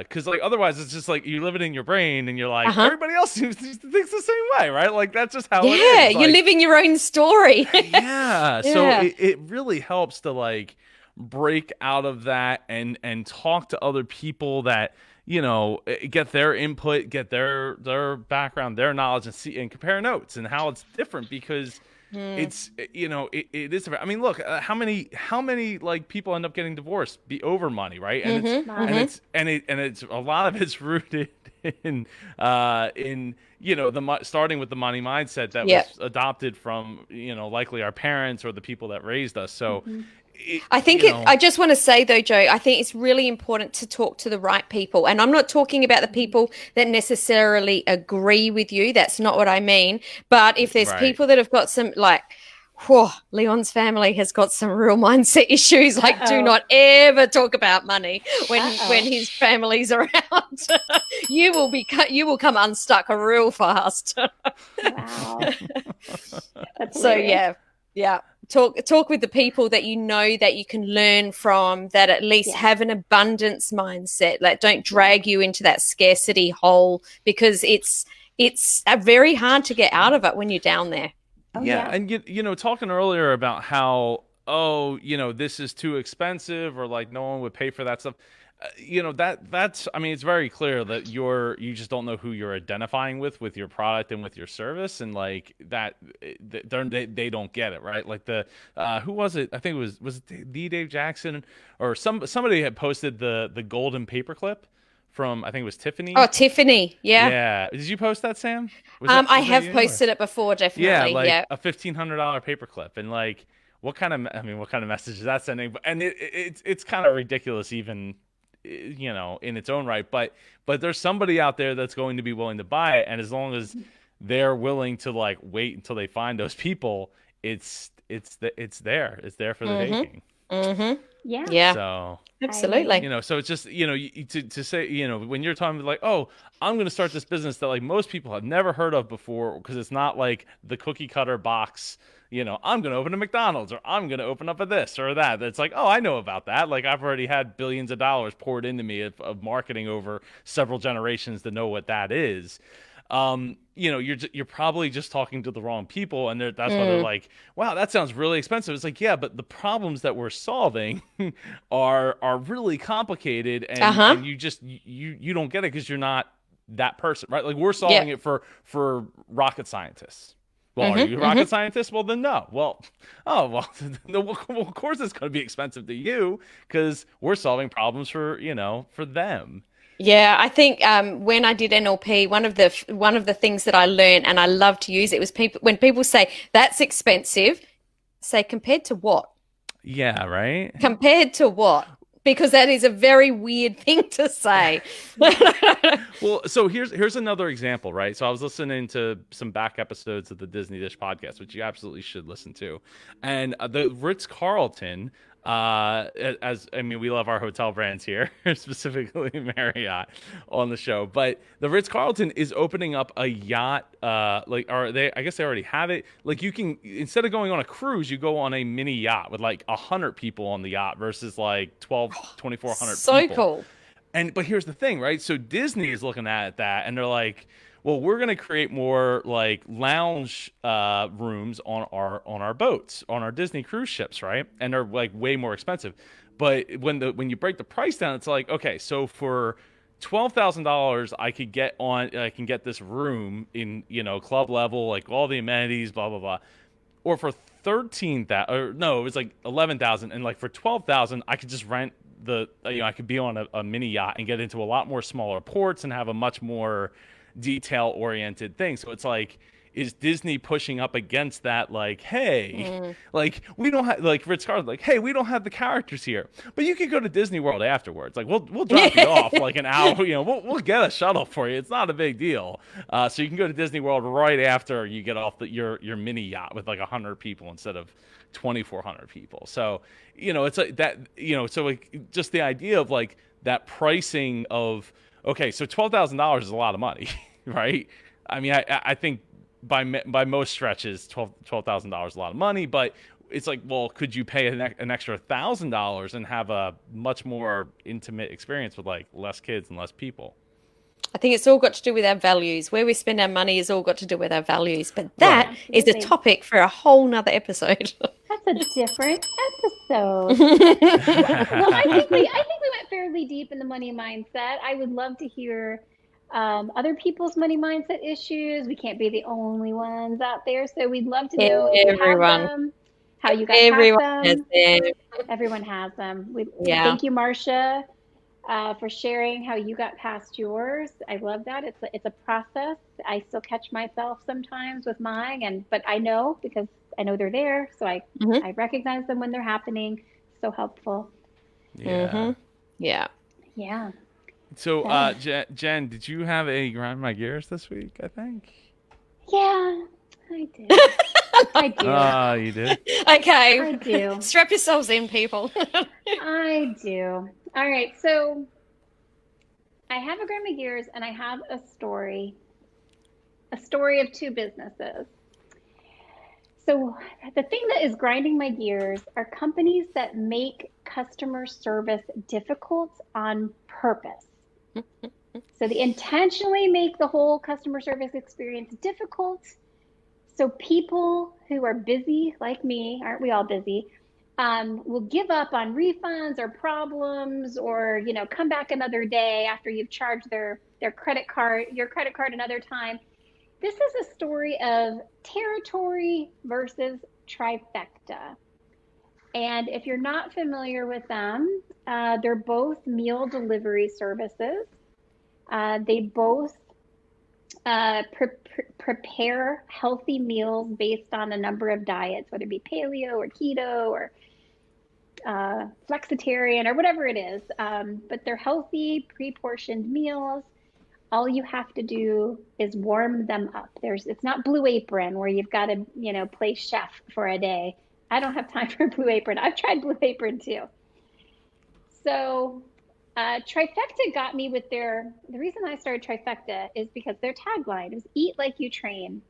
Because otherwise it's just like you live it in your brain and you're like, everybody else thinks the same way, right? Like that's just how it is. Yeah, you're living your own story. Yeah. So it really helps to break out of that and talk to other people that, get their input, get their background, their knowledge, and see and compare notes and how it's different because it's it is. I mean, look, how many people end up getting divorced over money, right? And it's a lot of it's rooted in starting with the money mindset that was adopted from likely our parents or the people that raised us. So. I just want to say though, Joe, I think it's really important to talk to the right people. And I'm not talking about the people that necessarily agree with you. That's not what I mean. But if there's people that have got some whew, Leon's family has got some real mindset issues. Like, do not ever talk about money when his family's around. You will come unstuck real fast. Wow. So yeah. Talk with the people that you know that you can learn from, that at least have an abundance mindset. Like, don't drag you into that scarcity hole, because it's very hard to get out of it when you're down there. And you know, talking earlier about how, oh, you know, this is too expensive, or like no one would pay for that stuff. You know, that's I mean, it's very clear that you just don't know who you're identifying with your product and with your service, and like that they don't get it, right? Like the who was it? I think it was it the Dave Jackson, or somebody had posted the golden paperclip from, I think it was Tiffany. Oh, Tiffany, yeah. Yeah. Did you post that, Sam? I have posted it before, definitely. Yeah, like a $1,500 paperclip, and like what kind of message is that sending? And it's kind of ridiculous, even, you know, in its own right. But there's somebody out there that's going to be willing to buy it, and as long as they're willing to like wait until they find those people, it's there for the taking. Mm-hmm. Yeah. So absolutely. You know, so it's just, you know, to say, you know, when you're talking like, oh, I'm going to start this business that like most people have never heard of before, because it's not like the cookie cutter box, you know, I'm going to open a McDonald's, or I'm going to open up a this or that. It's like, oh, I know about that. Like, I've already had billions of dollars poured into me of marketing over several generations to know what that is. You know, you're probably just talking to the wrong people, and that's why they're like, wow, that sounds really expensive. It's like, yeah, but the problems that we're solving are really complicated, and you just you don't get it because you're not that person, right? Like, we're solving it for rocket scientists. Well, are you a rocket scientist? Well, then no. Well, of course it's going to be expensive to you, because we're solving problems for them. Yeah, I think when I did NLP, one of the things that I learned, and I love to use it, was when people say that's expensive, say, compared to what? Yeah, right. Compared to what? Because that is a very weird thing to say. Well, so here's another example, right? So I was listening to some back episodes of the Disney Dish podcast, which you absolutely should listen to, and the Ritz-Carlton. We love our hotel brands here, specifically Marriott on the show, but the Ritz-Carlton is opening up a yacht, I guess they already have it. Like, you can, instead of going on a cruise, you go on a mini yacht with like 100 people on the yacht versus like 2,400 people. So cool. But here's the thing, right? So Disney is looking at that, and they're like, well, we're going to create more like lounge rooms on our boats, on our Disney cruise ships, right? And they're like way more expensive. But when you break the price down, it's like, okay, so for $12,000, I can get this room in, you know, club level, like all the amenities, blah blah blah. Or for 13,000, or no, it was like 11,000, and like for 12,000, I could just rent I could be on a mini yacht and get into a lot more smaller ports and have a much more detail-oriented thing. So it's like, is Disney pushing up against that? Like, hey, like, we don't have, like Ritz-Carlton, like, hey, we don't have the characters here, but you could go to Disney World afterwards. Like, we'll drop you off like an hour. You know, we'll get a shuttle for you. It's not a big deal. So you can go to Disney World right after you get off your mini yacht with like 100 people instead of 2,400 people. So, you know, it's like that. You know, so like just the idea of like that pricing of, okay, so $12,000 is a lot of money, right? I mean, I think by most stretches, $12,000 is a lot of money, but it's like, well, could you pay an extra $1,000 and have a much more intimate experience with like less kids and less people? I think it's all got to do with our values. Where we spend our money is all got to do with our values. But that is a topic for a whole nother episode. That's a different episode. Well, I think we went fairly deep in the money mindset. I would love to hear other people's money mindset issues. We can't be the only ones out there, so we'd love to know if you have them, how you guys have them. Everyone has them. Thank you, Marcia, for sharing how you got past yours. I love that. It's a process. I still catch myself sometimes with mine, but I know, because I know they're there, so I recognize them when they're happening. So helpful. Yeah. Yeah. So, Jen, did you have a grind my gears this week? I think. Yeah, I did. I do. You did? Okay. I do. Strap yourselves in, people. I do. All right. So I have a Grandma Gears and I have a story of two businesses. So the thing that is grinding my gears are companies that make customer service difficult on purpose. So they intentionally make the whole customer service experience difficult. So people who are busy, like me, aren't we all busy, will give up on refunds or problems, or come back another day after you've charged your credit card another time. This is a story of Territory versus Trifecta. And if you're not familiar with them, they're both meal delivery services. They both prepare healthy meals based on a number of diets, whether it be paleo or keto or flexitarian or whatever it is. But they're healthy, pre-portioned meals. All you have to do is warm them up. It's not Blue Apron where you've got to, play chef for a day. I don't have time for Blue Apron. I've tried Blue Apron too. So Trifecta got me with the reason I started Trifecta is because their tagline is eat like you train.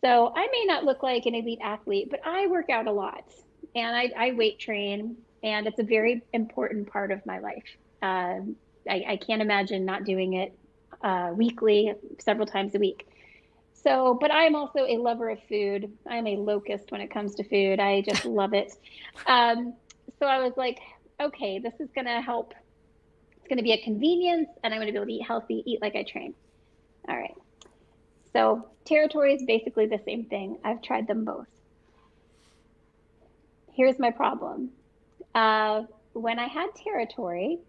So I may not look like an elite athlete, but I work out a lot and I weight train, and it's a very important part of my life. I can't imagine not doing it weekly, several times a week. So, but I'm also a lover of food. I'm a locust when it comes to food. I just love it. So I was like, okay, this is going to help. It's going to be a convenience, and I'm going to be able to eat healthy, eat like I train. All right. So Territory is basically the same thing. I've tried them both. Here's my problem. When I had Territory,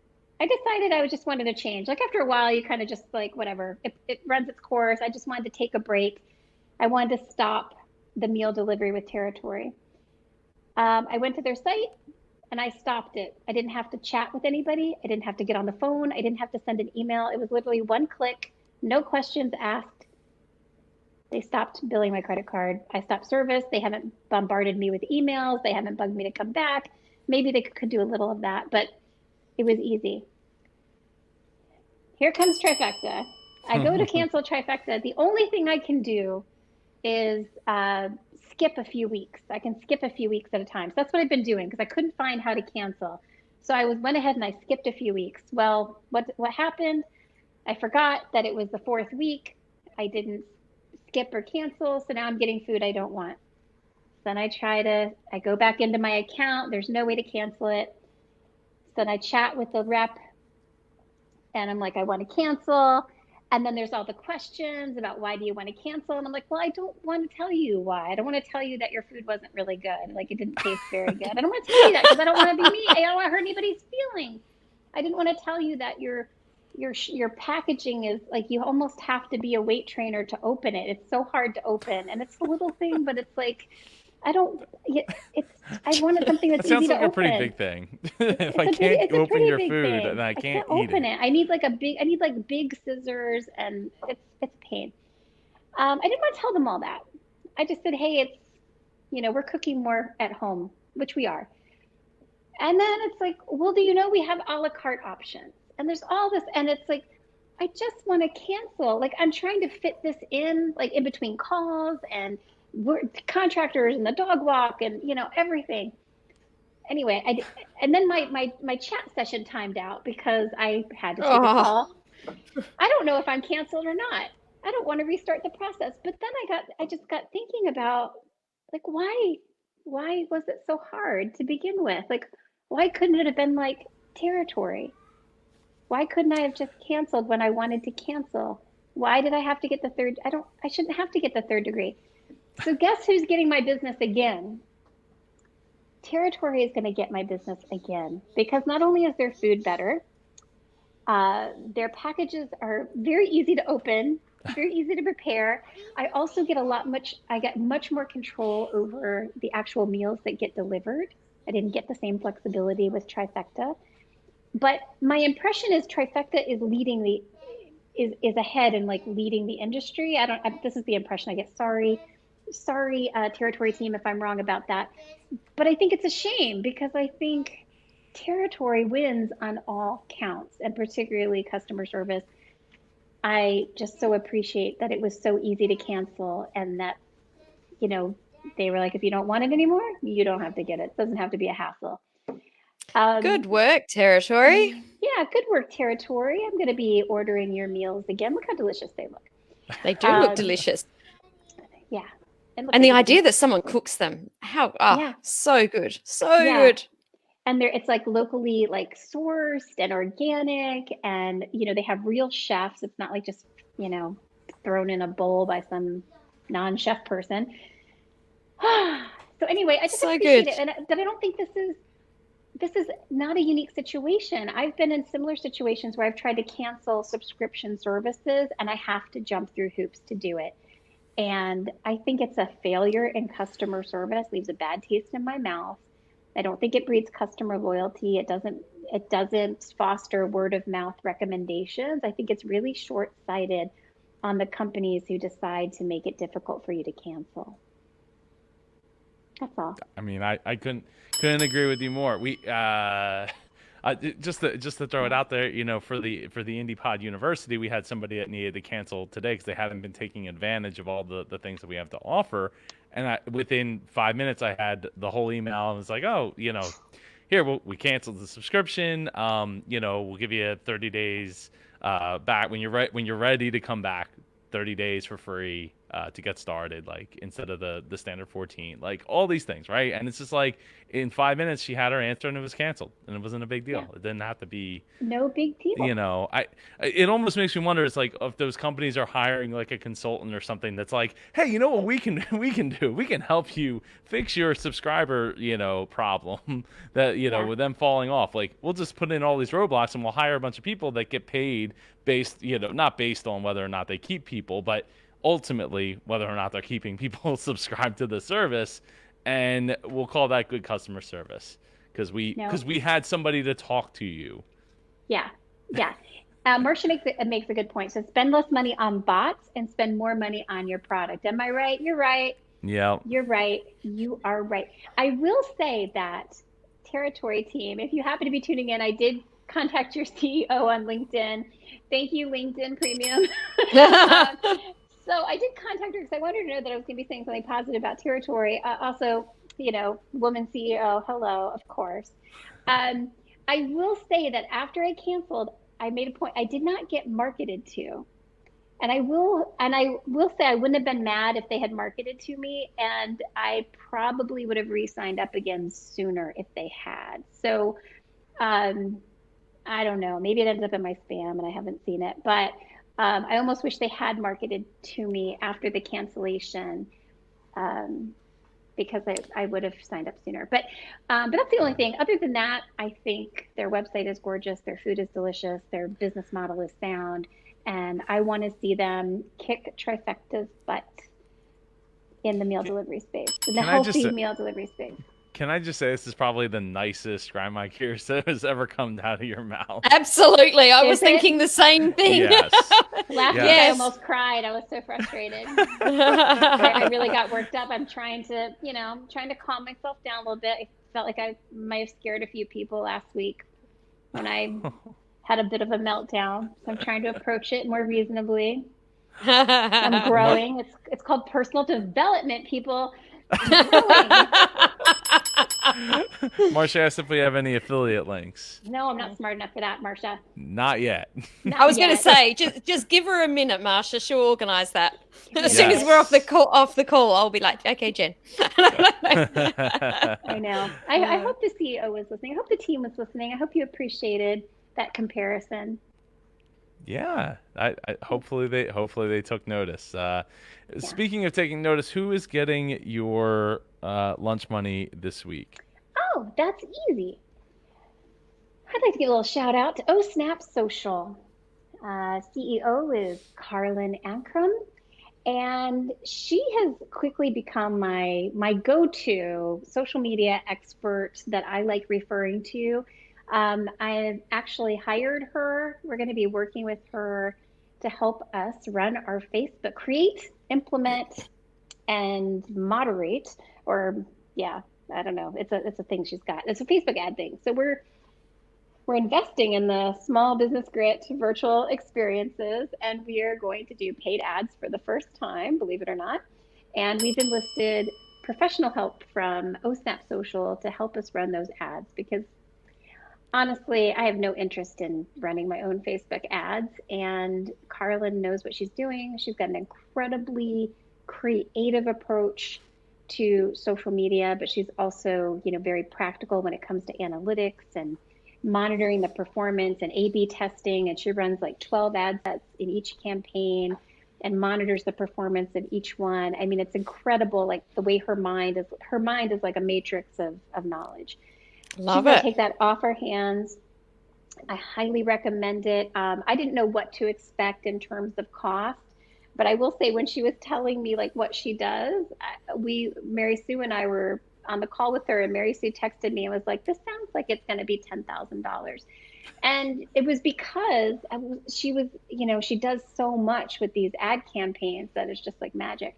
I decided I just wanted to change. Like after a while, you kind of just like, whatever, it runs its course. I just wanted to take a break. I wanted to stop the meal delivery with Territory. I went to their site and I stopped it. I didn't have to chat with anybody. I didn't have to get on the phone. I didn't have to send an email. It was literally one click, no questions asked. They stopped billing my credit card. I stopped service. They haven't bombarded me with emails. They haven't bugged me to come back. Maybe they could do a little of that, but it was easy. Here comes Trifecta. I go to cancel Trifecta. The only thing I can do is skip a few weeks. I can skip a few weeks at a time. So that's what I've been doing because I couldn't find how to cancel. So I went ahead and I skipped a few weeks. Well, what happened? I forgot that it was the fourth week. I didn't skip or cancel. So now I'm getting food I don't want. Then I go back into my account. There's no way to cancel it. So then I chat with the rep and I'm like, I want to cancel. And then there's all the questions about why do you want to cancel? And I'm like, well, I don't want to tell you why. I don't want to tell you that your food wasn't really good. Like it didn't taste very good. I don't want to tell you that because I don't want to be mean. I don't want to hurt anybody's feelings. I didn't want to tell you that your packaging is like, you almost have to be a weight trainer to open it. It's so hard to open. And it's a little thing, but it's like, I wanted something that's easy to open. Sounds like a pretty big thing. If I can't open your food, then I can't open it. I need like big scissors, and it's pain. I didn't want to tell them all that. I just said, hey, we're cooking more at home, which we are. And then it's like, well, do you know we have a la carte options? And there's all this, and it's like, I just want to cancel. Like I'm trying to fit this in, like in between calls and contractors and the dog walk and everything. Anyway, and then my chat session timed out because I had to take a call. I don't know if I'm canceled or not. I don't want to restart the process. But then I just got thinking about like why was it so hard to begin with? Like why couldn't it have been like Territory? Why couldn't I have just canceled when I wanted to cancel? Why did I have to get the third? I shouldn't have to get the third degree. So guess who's getting my business again? Territory is going to get my business again because not only is their food better, their packages are very easy to open, very easy to prepare. I also get much more control over the actual meals that get delivered. I didn't get the same flexibility with Trifecta, but my impression is Trifecta is ahead and like leading the industry. This is the impression I get. Sorry sorry, territory team, if I'm wrong about that. But I think it's a shame because I think territory wins on all counts, and particularly customer service. I just so appreciate that it was so easy to cancel, and that, you know, they were like, if you don't want it anymore, you don't have to get it. It doesn't have to be a hassle. Good work, territory. Yeah, good work, territory. I'm going to be ordering your meals again. Look how delicious they look. They do look delicious. Yeah. And the idea that someone cooks them, so good. So good. And it's like locally like sourced and organic, and they have real chefs. It's not like just, thrown in a bowl by some non-chef person. So anyway, I just appreciate it. And I don't think this is not a unique situation. I've been in similar situations where I've tried to cancel subscription services and I have to jump through hoops to do it. And I think it's a failure in customer service, leaves a bad taste in my mouth. I don't think it breeds customer loyalty. It doesn't foster word of mouth recommendations. I think it's really short-sighted on the companies who decide to make it difficult for you to cancel. That's all. I mean, I couldn't agree with you more. We just to throw it out there, for the Indie Pod University, we had somebody that needed to cancel today because they hadn't been taking advantage of all the things that we have to offer. And within 5 minutes, I had the whole email, and it's like, oh, here we canceled the subscription. We'll give you 30 days back when you're ready to come back. 30 days for free to get started, like instead of the standard 14, like all these things, right? And it's just like in 5 minutes she had her answer and it was canceled, and it wasn't a big deal. It didn't have to be no big deal. It almost makes me wonder. It's like if those companies are hiring like a consultant or something that's like, hey, you know what we can do? We can help you fix your subscriber problem that with them falling off. Like we'll just put in all these roadblocks and we'll hire a bunch of people that get paid based not based on whether or not they keep people, but ultimately whether or not they're keeping people subscribed to the service, and we'll call that good customer service because we had somebody to talk to you. Yeah. Marcia makes a good point. So spend less money on bots and spend more money on your product. Am I right? You're right. Yeah. You're right. You are right. I will say that, territory team, if you happen to be tuning in, I did contact your CEO on LinkedIn. Thank you, LinkedIn Premium. So I did contact her because I wanted to know that I was going to be saying something positive about territory. Also, woman CEO, hello, of course. I will say that after I canceled, I made a point. I did not get marketed to. And I will say I wouldn't have been mad if they had marketed to me, and I probably would have re-signed up again sooner if they had. So I don't know. Maybe it ended up in my spam and I haven't seen it. But I almost wish they had marketed to me after the cancellation, because I would have signed up sooner. But that's the only thing. Other than that, I think their website is gorgeous. Their food is delicious. Their business model is sound. And I want to see them kick Trifecta's butt in the meal delivery space, in the healthy meal delivery space. Can I just say this is probably the nicest Grandma Gears that has ever come out of your mouth? Absolutely. I was thinking the same thing. Yes. Last week I almost cried. I was so frustrated. I really got worked up. I'm trying to calm myself down a little bit. I felt like I might have scared a few people last week when I had a bit of a meltdown. So I'm trying to approach it more reasonably. I'm growing. It's called personal development, people. Marcia asked if we have any affiliate links. No, I'm not smart enough for that, Marcia. Not yet. I was going to say, just give her a minute, Marcia. She'll organise that. As soon as we're off the call, I'll be like, okay, Jen. I know. I hope the CEO was listening. I hope the team was listening. I hope you appreciated that comparison. Yeah, I hopefully they took notice. Speaking of taking notice, who is getting your lunch money this week? Oh, that's easy. I'd like to give a little shout out to Snap Social. CEO is Carlin Ankrum, and she has quickly become my go-to social media expert that I like referring to. I've actually hired her. We're going to be working with her to help us run our Facebook, create, implement, and moderate, or yeah, I don't know. It's a thing she's got. It's a Facebook ad thing. So we're investing in the small business grit virtual experiences, and we are going to do paid ads for the first time, believe it or not. And we've enlisted professional help from OSNAP Social to help us run those ads, because honestly, I have no interest in running my own Facebook ads. And Carlin knows what she's doing. She's got an incredibly creative approach to social media, but she's also, very practical when it comes to analytics and monitoring the performance and A/B testing. And she runs like 12 ad sets in each campaign and monitors the performance of each one. I mean, it's incredible, like the way her mind is like a matrix of knowledge. Love She's going it. to take that off our hands. I highly recommend it. I didn't know what to expect in terms of cost, but I will say when she was telling me like what she does, Mary Sue and I were on the call with her, and Mary Sue texted me and was like, "This sounds like it's going to be $10,000." And it was because she does so much with these ad campaigns that it's just like magic.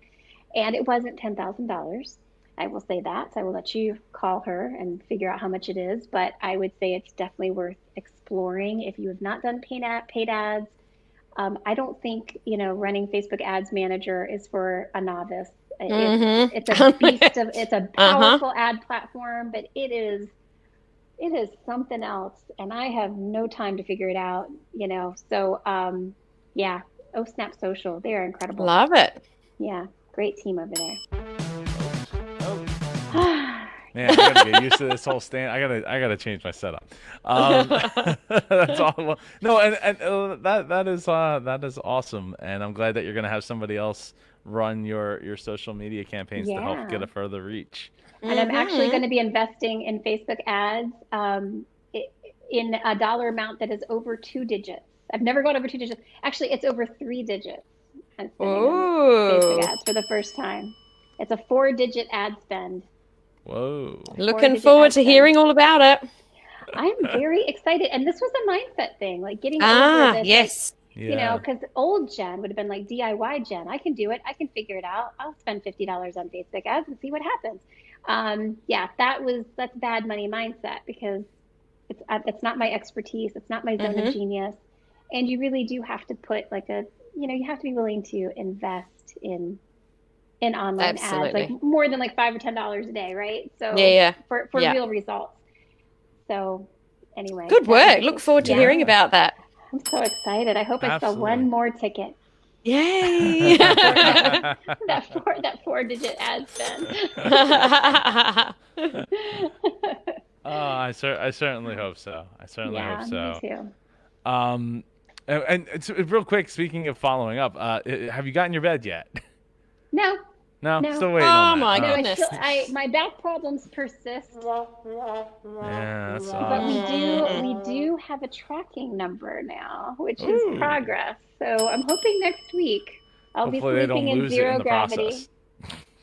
And it wasn't $10,000. I will say that. So I will let you call her and figure out how much it is. But I would say it's definitely worth exploring if you have not done paid ads. I don't think, running Facebook Ads Manager is for a novice. It's a beast of, it's a powerful ad platform, but it is something else, and I have no time to figure it out, So, yeah, OSNAP Social, they're incredible. Love it. Yeah, great team over there. Man, I gotta get used to this whole stand. I gotta change my setup. That's all. Well, no, and that is awesome, and I'm glad that you're gonna have somebody else run your social media campaigns to help get a further reach. And I'm actually going to be investing in Facebook ads in a dollar amount that is over 2 digits. I've never gone over 2 digits. Actually, it's over 3 digits. I'm spending on Facebook ads for the first time. It's a 4-digit ad spend. Whoa. Looking forward to hearing all about it. I'm very excited. And this was a mindset thing, like getting over this. Yes. Because old Jen would have been like, DIY Jen, I can do it. I can figure it out. I'll spend $50 on Facebook ads and see what happens. That's bad money mindset, because it's not my expertise. It's not my zone of genius. And you really do have to put you have to be willing to invest in online ads, like more than like $5 or $10 a day. Right. So for real results. So anyway, good work. Look forward to hearing about that. I'm so excited. I hope I sell one more ticket. Yay! that 4-digit ad spend. I certainly hope so. I certainly hope so. Me too. And it's, real quick, speaking of following up, have you gotten your bed yet? No. No, still waiting on that. My goodness. My back problems persist. Yeah, that's but we do have a tracking number now, which is progress. So I'm hoping next week I'll Hopefully be sleeping in zero gravity.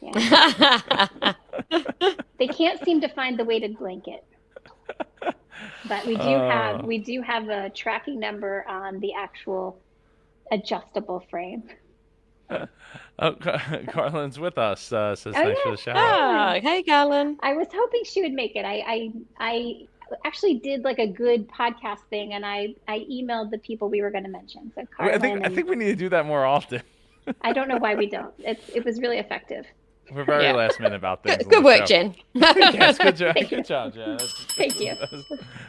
Yeah. They can't seem to find the weighted blanket. But we do have a tracking number on the actual adjustable frame. Carlin's with us. Says thanks for the shout out. Hey, Carlin. I was hoping she would make it. I actually did like a good podcast thing, and I emailed the people we were going to mention. So Carlin, I think we need to do that more often. I don't know why we don't. It was really effective. We're very last minute about things. Good work, Jen. Yes, good job. Good job, Jen. Thank you.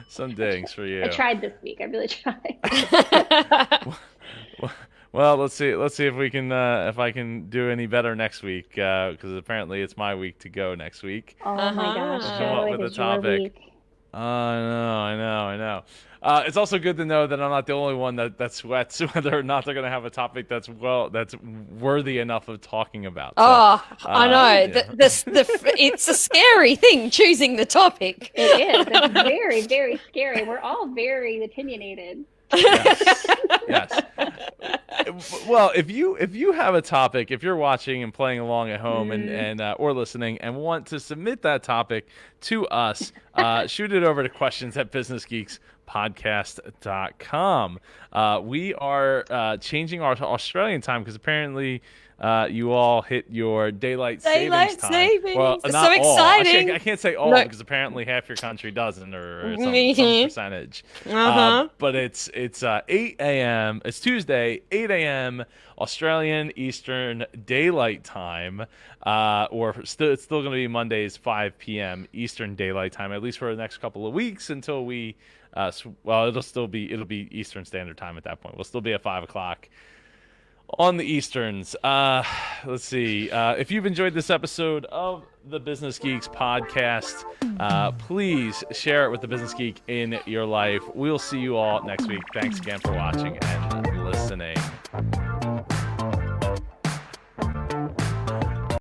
Some dings for you. I tried this week. I really tried. Well, let's see if we can if I can do any better next week, because apparently it's my week to go next week. Oh my gosh, come up with a topic. I know. It's also good to know that I'm not the only one that sweats whether or not they're going to have a topic that's worthy enough of talking about. So, I know. Yeah. It's a scary thing choosing the topic. It is. It's very, very scary. We're all very opinionated. Yes. Well, if you have a topic, if you're watching and playing along at home and or listening and want to submit that topic to us, shoot it over to questions@businessgeeks podcast.com. We are changing our Australian time because apparently you all hit your daylight savings time. Well, It's not so all. exciting. I can't say all No. because apparently half your country doesn't, or some Mhm. percentage. Uh-huh. But it's 8 a.m. It's Tuesday, 8 a.m. Australian Eastern Daylight Time, it's still going to be Mondays 5 p.m. Eastern Daylight Time, at least for the next couple of weeks until we. It'll be Eastern Standard Time at that point. We'll still be at 5 o'clock on the Easterns. Let's see. If you've enjoyed this episode of the Business Geeks podcast, please share it with the Business Geek in your life. We'll see you all next week. Thanks again for watching and listening.